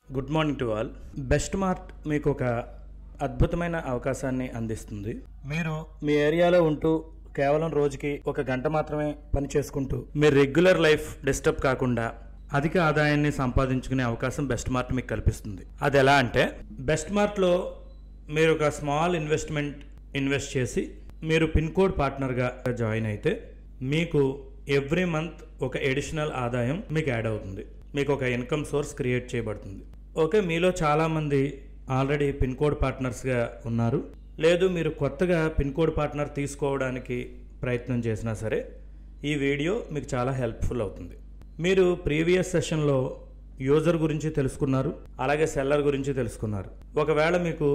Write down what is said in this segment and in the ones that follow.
Good morning to all. Best mart మీకు ఒక అద్భుతమైన అవకాశాన్ని అందిస్తుంది. మీరు మీ ఏరియాలో ఉంటూ కేవలం రోజుకి 1 గంట మాత్రమే పని చేసుకుంటూ మీ రెగ్యులర్ లైఫ్ డిస్టర్బ్ కాకుండా అధిక ఆదాయాన్ని సంపాదించుకునే అవకాశం బెస్ట్ మార్ట్ మీకు కల్పిస్తుంది. అది ఎలా అంటే, బెస్ట్ మార్ట్లో మీరు ఒక స్మాల్ ఇన్వెస్ట్ చేసి మీరు పిన్ కోడ్ పార్ట్నర్గా జాయిన్ అయితే మీకు ఎవ్రీ మంత్ ఒక ఎడిషనల్ ఆదాయం మీకు యాడ్ అవుతుంది. మీకు ఒక ఇన్కమ్ సోర్స్ క్రియేట్ చేయబడుతుంది. ఓకే, మీలో చాలామంది ఆల్రెడీ పిన్ కోడ్ పార్ట్నర్స్గా ఉన్నారు, లేదు మీరు కొత్తగా పిన్ కోడ్ పార్ట్నర్ తీసుకోవడానికి ప్రయత్నం చేసినా సరే ఈ వీడియో మీకు చాలా హెల్ప్ఫుల్ అవుతుంది. మీరు ప్రీవియస్ సెషన్లో యూజర్ గురించి తెలుసుకున్నారు, అలాగే సెల్లర్ గురించి తెలుసుకున్నారు. ఒకవేళ మీకు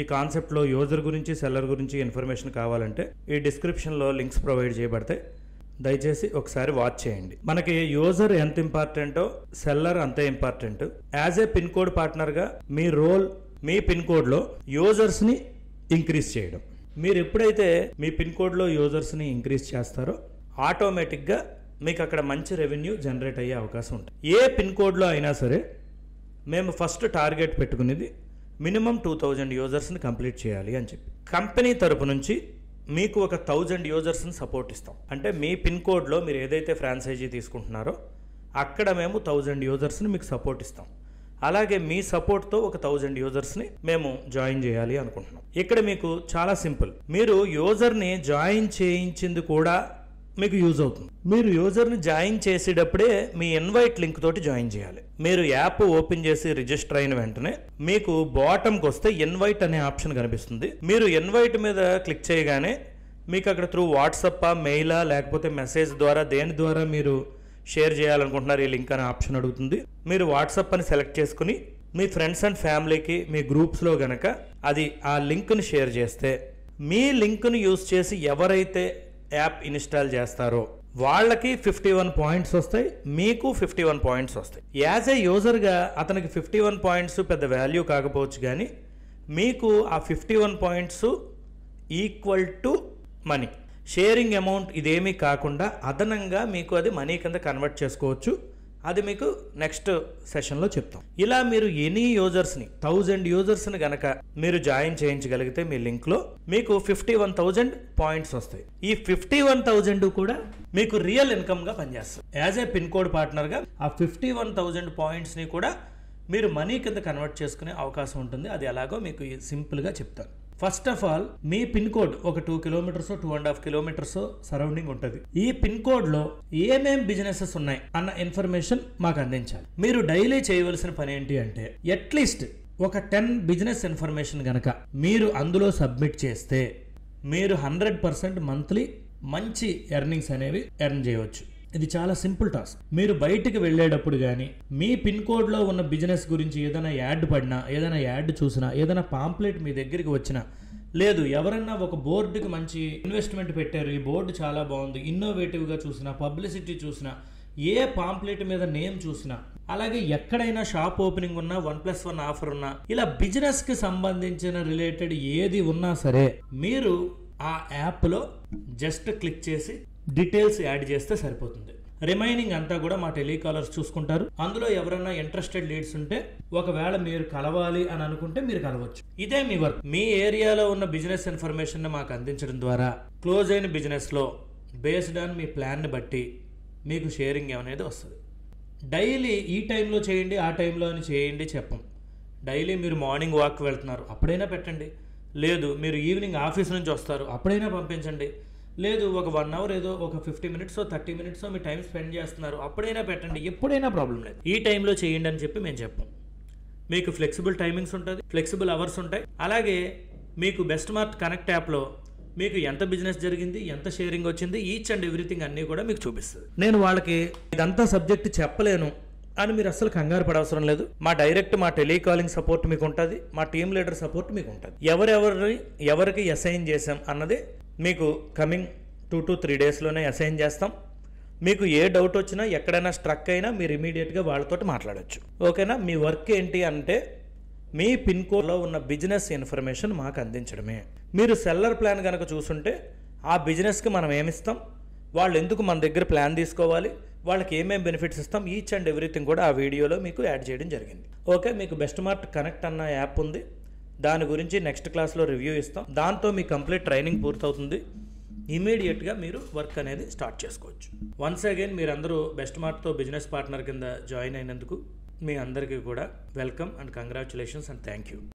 ఈ కాన్సెప్ట్లో యూజర్ గురించి సెల్లర్ గురించి ఇన్ఫర్మేషన్ కావాలంటే ఈ డిస్క్రిప్షన్లో లింక్స్ ప్రొవైడ్ చేయబడతాయి, దయచేసి ఒకసారి వాచ్ చేయండి. మనకి యూజర్ ఎంత ఇంపార్టెంటో సెల్లర్ అంతే important. As a pin code పార్ట్నర్గా మీ రోల్ మీ పిన్ కోడ్లో యూజర్స్ని ఇంక్రీజ్ చేయడం. మీరు ఎప్పుడైతే మీ పిన్ కోడ్లో యూజర్స్ని ఇంక్రీజ్ చేస్తారో ఆటోమేటిక్గా మీకు అక్కడ మంచి రెవెన్యూ జనరేట్ అయ్యే అవకాశం ఉంటుంది. ఏ పిన్ కోడ్లో అయినా సరే మేము ఫస్ట్ టార్గెట్ పెట్టుకునేది మినిమం 2000 యూజర్స్ని కంప్లీట్ చేయాలి అని చెప్పి. కంపెనీ తరపు నుంచి మీకు ఒక 1000 యూజర్స్ని సపోర్ట్ ఇస్తాం. అంటే మీ పిన్ కోడ్లో మీరు ఏదైతే ఫ్రాంచైజీ తీసుకుంటున్నారో అక్కడ మేము 1000 యూజర్స్ని మీకు సపోర్ట్ ఇస్తాం. అలాగే మీ సపోర్ట్తో ఒక 1000 యూజర్స్ని మేము జాయిన్ చేయాలి అనుకుంటున్నాం. ఇక్కడ మీకు చాలా సింపుల్. మీరు యూజర్ని జాయిన్ చేయించింది కూడా మీకు యూజ్ అవుతుంది. మీరు యూజర్ని జాయిన్ చేసేటప్పుడే మీ ఇన్వైట్ లింక్ తోటి జాయిన్ చేయాలి. మీరు యాప్ ఓపెన్ చేసి రిజిస్టర్ అయిన వెంటనే మీకు బాటమ్కి వస్తే ఇన్వైట్ అనే ఆప్షన్ కనిపిస్తుంది. మీరు ఇన్వైట్ మీద క్లిక్ చేయగానే మీకు అక్కడ త్రూ వాట్సాప్పా, మెయిలా, లేకపోతే మెసేజ్ ద్వారా దేని ద్వారా మీరు షేర్ చేయాలనుకుంటున్నారు ఈ లింక్ అనే ఆప్షన్ అడుగుతుంది. మీరు వాట్సాప్ అని సెలెక్ట్ చేసుకుని మీ ఫ్రెండ్స్ అండ్ ఫ్యామిలీకి మీ గ్రూప్స్లో గనక అది ఆ లింక్ని షేర్ చేస్తే మీ లింక్ను యూజ్ చేసి ఎవరైతే యాప్ ఇన్స్టాల్ చేస్తారో వాళ్ళకి 51 పాయింట్స్ వస్తాయి, మీకు 51 పాయింట్స్ వస్తాయి. యాజ్ ఏ యూజర్గా అతనికి 51 పాయింట్స్ పెద్ద వాల్యూ కాకపోవచ్చు, కానీ మీకు ఆ 51 points equal to money. Sharing amount ఇదేమీ కాకుండా అదనంగా మీకు అది మనీ కింద కన్వర్ట్ చేసుకోవచ్చు. అది మీకు నెక్స్ట్ సెషన్లో చెప్తాం. ఇలా మీరు ఎనీ యూజర్స్ని 1000 యూజర్స్ని గనక మీరు జాయిన్ చేయించగలిగితే మీ లింక్లో మీకు 51,000 పాయింట్స్ వస్తాయి. ఈ 51,000 కూడా మీకు రియల్ ఇన్కమ్గా పనిచేస్తుంది. యాజ్ ఏ పిన్ కోడ్ పార్ట్నర్గా ఆ 51,000 పాయింట్స్ని కూడా మీరు మనీ కింద కన్వర్ట్ చేసుకునే అవకాశం ఉంటుంది. అది ఎలాగో మీకు సింపుల్గా చెప్తాను. First of all me pin code ఒక 2 కిలోమీటర్స్ 2.5 కిలోమీటర్స్ సరౌండింగ్ ఉంటుంది. ఈ పిన్ కోడ్లో ఏమేం బిజినెసెస్ ఉన్నాయి అన్న ఇన్ఫర్మేషన్ మాకు అందించాలి. మీరు డైలీ చేయవలసిన పని ఏంటి అంటే అట్లీస్ట్ ఒక 10 బిజినెస్ ఇన్ఫర్మేషన్ గనక మీరు అందులో సబ్మిట్ చేస్తే మీరు 100% మంత్లీ మంచి ఎర్నింగ్స్ అనేవి ఎర్న్ చేయవచ్చు. ఇది చాలా సింపుల్ టాస్క్. మీరు బయటికి వెళ్ళేటప్పుడు కానీ మీ పిన్ కోడ్లో ఉన్న బిజినెస్ గురించి ఏదైనా యాడ్ పడినా, ఏదైనా యాడ్ చూసినా, ఏదైనా పాంప్లెట్ మీ దగ్గరికి వచ్చినా, లేదు ఎవరన్నా ఒక బోర్డుకి మంచి ఇన్వెస్ట్మెంట్ పెట్టారు, ఈ బోర్డు చాలా బాగుంది, ఇన్నోవేటివ్గా చూసినా, పబ్లిసిటీ చూసినా, ఏ పాంప్లెట్ మీద నేమ్ చూసినా, అలాగే ఎక్కడైనా షాప్ ఓపెనింగ్ ఉన్నా, 1+1 ఆఫర్ ఉన్నా, ఇలా బిజినెస్కి సంబంధించిన రిలేటెడ్ ఏది ఉన్నా సరే మీరు ఆ యాప్లో జస్ట్ క్లిక్ చేసి డీటెయిల్స్ యాడ్ చేస్తే సరిపోతుంది. రిమైనింగ్ అంతా కూడా మా టెలికాలర్స్ చూసుకుంటారు. అందులో ఎవరైనా ఇంట్రెస్టెడ్ లీడ్స్ ఉంటే ఒకవేళ మీరు కలవాలి అని అనుకుంటే మీరు కలవచ్చు. ఇదే మీ వర్క్. మీ ఏరియాలో ఉన్న బిజినెస్ ఇన్ఫర్మేషన్ మాకు అందించడం ద్వారా క్లోజ్ అయిన బిజినెస్లో బేస్డ్ ఆన్ మీ ప్లాన్ని బట్టి మీకు షేరింగ్ అనేది వస్తుంది. డైలీ ఈ టైంలో చేయండి, ఆ టైంలో అని చేయండి చెప్పం. డైలీ మీరు మార్నింగ్ వాక్ వెళ్తున్నారు అప్పుడైనా పెట్టండి, లేదు మీరు ఈవినింగ్ ఆఫీస్ నుంచి వస్తారు అప్పుడైనా పంపించండి, లేదు ఒక 1 అవర్ ఏదో ఒక 50 మినిట్స్ 30 మినిట్స్ మీ టైం స్పెండ్ చేస్తున్నారు అప్పుడైనా పెట్టండి, ఎప్పుడైనా ప్రాబ్లం లేదు. ఈ టైంలో చేయండి అని చెప్పి మేము చెప్పాం. మీకు ఫ్లెక్సిబుల్ టైమింగ్స్ ఉంటుంది, ఫ్లెక్సిబుల్ అవర్స్ ఉంటాయి. అలాగే మీకు బెస్ట్ మార్ట్ కనెక్ట్ యాప్లో మీకు ఎంత బిజినెస్ జరిగింది, ఎంత షేరింగ్ వచ్చింది, ఈచ్ అండ్ ఎవ్రీథింగ్ అన్నీ కూడా మీకు చూపిస్తుంది. నేను వాళ్ళకి ఇదంతా సబ్జెక్ట్ చెప్పలేను అని మీరు అస్సలు కంగారు పడవసరం లేదు. మా టెలికాలింగ్ సపోర్ట్ మీకు ఉంటుంది, మా టీమ్ లీడర్ సపోర్ట్ మీకు ఉంటుంది. ఎవరికి అసైన్ చేసాం అన్నది మీకు కమింగ్ 2 to 3 డేస్లోనే అసైన్ చేస్తాం. మీకు ఏ డౌట్ వచ్చినా, ఎక్కడైనా స్ట్రక్ అయినా మీరు ఇమీడియట్గా వాళ్ళతో మాట్లాడచ్చు. ఓకేనా? మీ వర్క్ ఏంటి అంటే మీ పిన్ కోడ్లో ఉన్న బిజినెస్ ఇన్ఫర్మేషన్ మాకు అందించడమే. మీరు సెల్లర్ ప్లాన్ కనుక చూసుంటే ఆ బిజినెస్కి మనం ఏమిస్తాం, వాళ్ళు ఎందుకు మన దగ్గర ప్లాన్ తీసుకోవాలి, వాళ్ళకి ఏమేమి బెనిఫిట్స్ ఇస్తాం ఈచ్ అండ్ ఎవ్రీథింగ్ కూడా ఆ వీడియోలో మీకు యాడ్ చేయడం జరిగింది. ఓకే, మీకు బెస్ట్ మార్ట్ కనెక్ట్ అన్న యాప్ ఉంది, దాని గురించి నెక్స్ట్ క్లాస్లో రివ్యూ ఇస్తాం. దాంతో మీ కంప్లీట్ ట్రైనింగ్ పూర్తవుతుంది. ఇమీడియట్గా మీరు వర్క్ అనేది స్టార్ట్ చేసుకోవచ్చు. వన్స్ అగైన్ మీరందరూ బెస్ట్ మార్ట్తో బిజినెస్ పార్ట్నర్ కింద జాయిన్ అయినందుకు మీ అందరికీ కూడా welcome and congratulations and thank you.